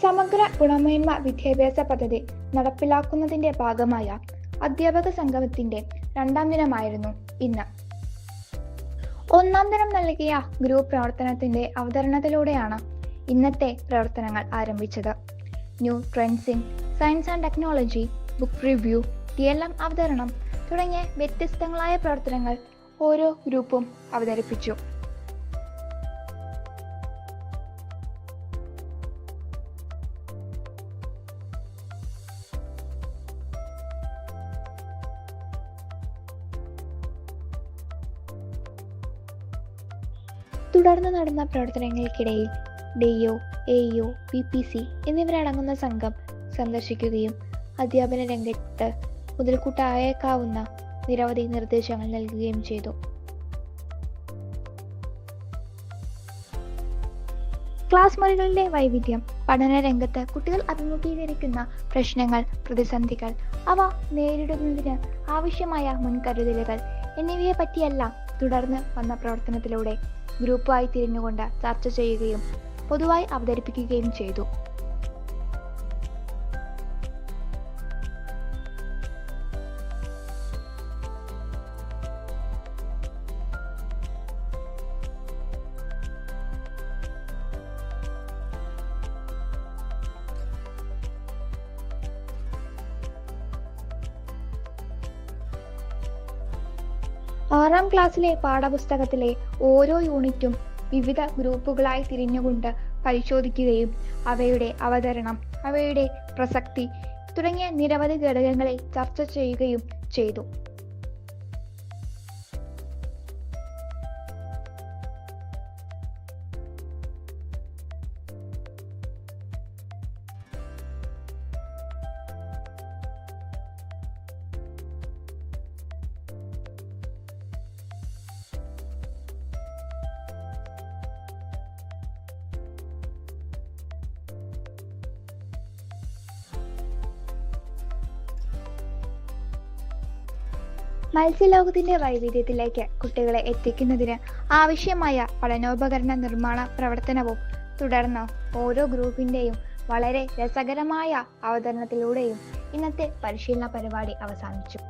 സമഗ്ര ഗുണമേന്മ വിദ്യാഭ്യാസ പദ്ധതി നടപ്പിലാക്കുന്നതിന്റെ ഭാഗമായ അധ്യാപക സംഗമത്തിന്റെ രണ്ടാം ദിനമായിരുന്നു ഇന്ന്. ഒന്നാം ദിനം നൽകിയ ഗ്രൂപ്പ് പ്രവർത്തനത്തിന്റെ അവതരണത്തിലൂടെയാണ് ഇന്നത്തെ പ്രവർത്തനങ്ങൾ ആരംഭിച്ചത്. New trends in science and technology, book review, TLM അവതരണം തുടങ്ങിയ വ്യത്യസ്തങ്ങളായ പ്രവർത്തനങ്ങൾ ഓരോ ഗ്രൂപ്പും അവതരിപ്പിച്ചു. തുടർന്ന് നടന്ന പ്രവർത്തനങ്ങൾക്കിടയിൽ DO, AO, PPC എന്നിവരടങ്ങുന്ന സംഘം സന്ദർശിക്കുകയും അധ്യാപന രംഗത്ത് മുതൽക്കൂട്ടായേക്കാവുന്ന നിരവധി നിർദ്ദേശങ്ങൾ നൽകുകയും ചെയ്തു. ക്ലാസ് മുറികളിലെ വൈവിധ്യം, പഠന രംഗത്ത് കുട്ടികൾ അഭിമുഖീകരിക്കുന്ന പ്രശ്നങ്ങൾ, പ്രതിസന്ധികൾ, അവ നേരിടുന്നതിന് ആവശ്യമായ മുൻകരുതലുകൾ എന്നിവയെ പറ്റിയെല്ലാം തുടർന്ന് വന്ന പ്രവർത്തനത്തിലൂടെ ഗ്രൂപ്പായി തിരിഞ്ഞുകൊണ്ട് ചർച്ച ചെയ്യുകയും പൊതുവായി അവതരിപ്പിക്കുകയും ചെയ്തു. ആറാം ക്ലാസ്സിലെ പാഠപുസ്തകത്തിലെ ഓരോ യൂണിറ്റും വിവിധ ഗ്രൂപ്പുകളായി തിരിഞ്ഞുകൊണ്ട് പരിശോധിക്കുകയും അവയുടെ അവതരണം, അവയുടെ പ്രസക്തി തുടങ്ങിയ നിരവധി ഘടകങ്ങളെ ചർച്ച ചെയ്യുകയും ചെയ്തു. മത്സ്യലോകത്തിന്റെ വൈവിധ്യത്തിലേക്ക് കുട്ടികളെ എത്തിക്കുന്നതിന് ആവശ്യമായ പഠനോപകരണ നിർമ്മാണ പ്രവർത്തനവും തുടർന്ന് ഓരോ ഗ്രൂപ്പിന്റെയും വളരെ രസകരമായ അവതരണത്തിലൂടെയും ഇന്നത്തെ പരിശീലന പരിപാടി അവസാനിച്ചു.